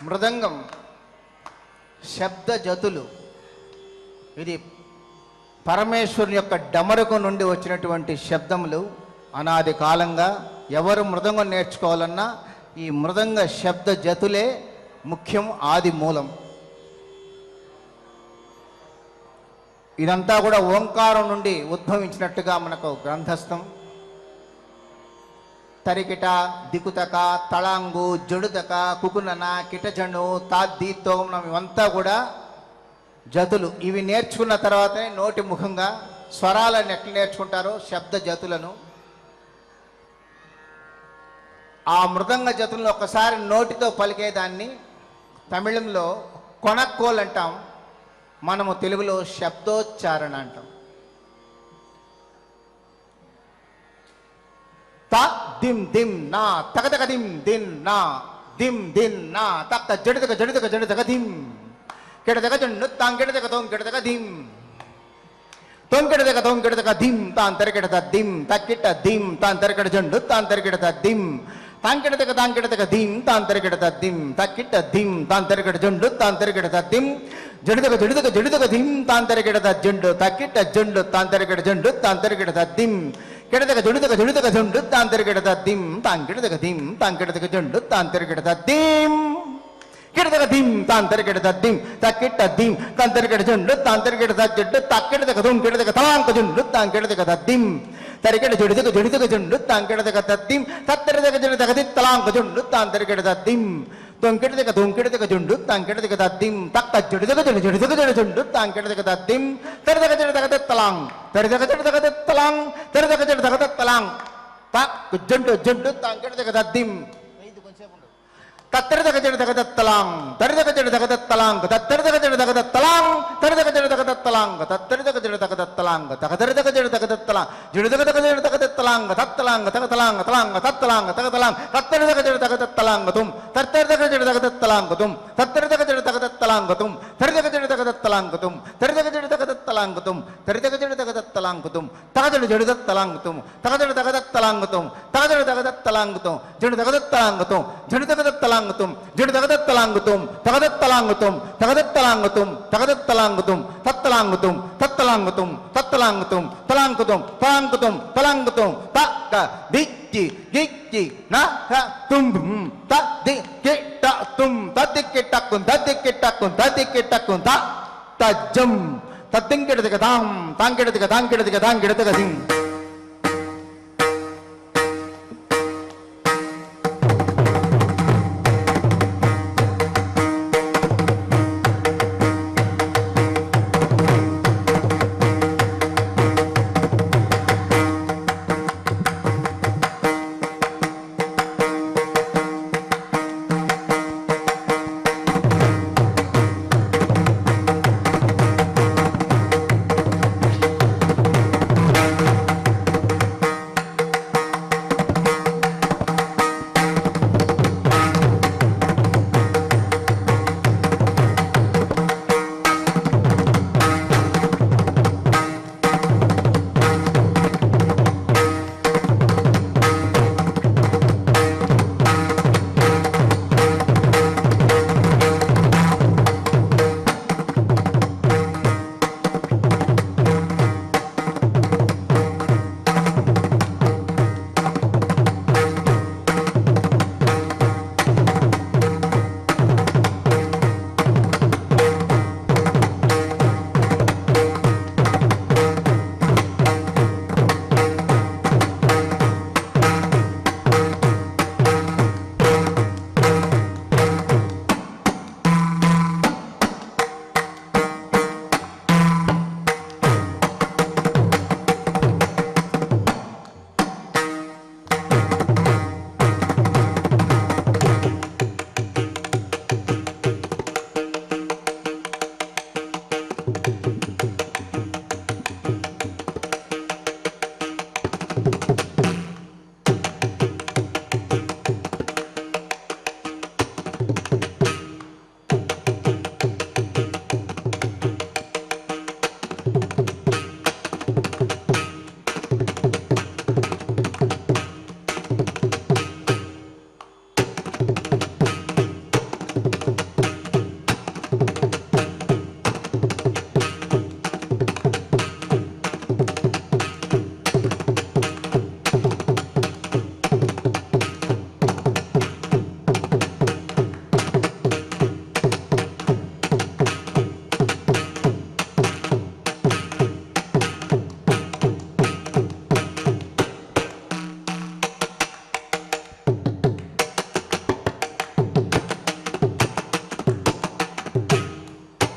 మృదంగం శబ్ద జతులు. ఇది పరమేశ్వరుని యొక్క డమరుకు నుండి వచ్చినటువంటి శబ్దములు. అనాది కాలంగా ఎవరు మృదంగం నేర్చుకోవాలన్నా ఈ మృదంగ శబ్ద జతులే ముఖ్యం, ఆది మూలం. ఇదంతా కూడా ఓంకారం నుండి ఉద్భవించినట్టుగా మనకు గ్రంథస్థం. తరికిట, దికుతక, తళాంగు, జడుతక, కుకునన, కిటజండు, తాద్ది, తోమనం ఇవంతా కూడా జతులు. ఇవి నేర్చుకున్న తర్వాతనే నోటి ముఖంగా స్వరాలను ఎట్లా నేర్చుకుంటారో శబ్ద జతులను. ఆ మృదంగ జతులను ఒకసారి నోటితో పలికేదాన్ని తమిళంలో కొనక్కోల్ అంటాం, మనము తెలుగులో శబ్దోచ్చారణ అంటాం. త దిమ్ దిమ్ నా తగదగ దిమ్ దిన్ నా దిమ్ దిన్ నా తక్క జడుదగ జడుదగ జడుదగ దిమ్ కెడదగ జండు తాంకెడదగ తోంకెడదగ దిమ్ తోంకెడదగ తోంకెడదగ దిమ్ తాంతరికెడద దిమ్ తక్కిట దిమ్ తాంతరికెడ జండు తాంతరికెడద దిమ్ తాంకెడదగ తాంకెడదగ దిమ్ తాంతరికెడద దిమ్ తక్కిట దిమ్ తాంతరికెడ జండు తాంతరికెడద దిమ్ జడుదగ జడుదగ జడుదగ దిమ్ తాంతరికెడద జండు తక్కిట జండు తాంతరికెడ జండు తాంతరికెడద దిమ్ కెడదగ జడుదగ జడుదగ జండు తాంతరికెడద దిమ్ తాంకెడదగ దిమ్ తాంకెడదగ జండు తాంతరికెడద దిమ్ కిడదగ దిమ్ తాంతరికెడద దిమ్ తక్కిట దిమ్ తాంతరికెడ జండు తాంతరికెడద జండు తక్కిడదగ దుమ్ కెడదగ తాంక జండు తాంకెడదగ దిమ్ తరికెడ జడుదగ జడుదగ జండు తాంకెడదగ దిమ్ తత్తరిదగ జడుదగ దిత్తలాంక జండు తాంతరికెడద దిమ్ తొంకెడదగ తొంకెడదగ జండు తాంకెడదగ దిమ్ తక్క జడుదగ జడు జడుదగ జడు జండు తాంకెడదగ దిమ్ తరిదగ జడుదగ దిత్తలాంగ్ తరిదగ జడుదగ దిత్తలాంగ్ తరిదగ జడుదగ దిత్తలాంగ్ తక్ జండు జండు తాంకెడదగ దిమ్ తత్తరిదగ జడుదగ దిత్తలాంగ్ తరిదగ జడుదగ దిత్తలాంగ్ తత్తరిదగ జడుదగ దిత్తలాంగ్ తరిదగ జడుదగ దిత్తలాంగ్ తత్తరిదగ జడుదగ దిత్తలాంగ్ తగదరిదగ జడుదగ దిత్తలాంగ్ జడుదగ జడుదగ దిత్తలాంగ్ తత్తలాంగ్ తగతలాంగ్ తలాంగ్ తత్తలాంగ్ తగతలాంగ్ తత్తరిదగ జడుదగ దిత్తలాంగ్ తుమ్ తత్తరిదగ జడుదగ దిత్తలాంగ్ తుమ్ తత్తరిదగ జడుదగ దిత్తలాంగ్ తుమ్ తరిదగ జడుదగ దిత్తలాంగ్ తుమ్ తరిదగ జడుదగ దిత్తలాంగ్ తుమ్ తరిదగ జడుదగ దిత్తలాంగ్ తుమ్ తగజడు జడుదత్తలాంగ్ తుమ్ తగజడు దగదత్తలాంగ్ తుమ్ తగజడు దగదత్తలాంగ్ తుమ్ జడుదగ దత్తలాంగ్ తుమ్ జడుదగ దత్తలాంగ్ జడుదగదత్తలాంగుతుం తగదత్తలాంగుతుం తగదత్తలాంగుతుం తగదత్తలాంగుతుం తత్తలాంగుతుం తత్తలాంగుతుం తత్తలాంగుతుం తలాంగుతుం తలాంగుతుం తలాంగుతుం తక్క దిక్కి గిక్కి నా తుం తద్ది కిట్ట తుం తద్ది కిట్టక్కుం తద్ది కిట్టక్కుం తద్ది కిట్టక్కుం త తజ్జం తద్దింకెడదిగ తాం తాంకెడదిగ తాంకెడదిగ తాంకెడదిగ దిం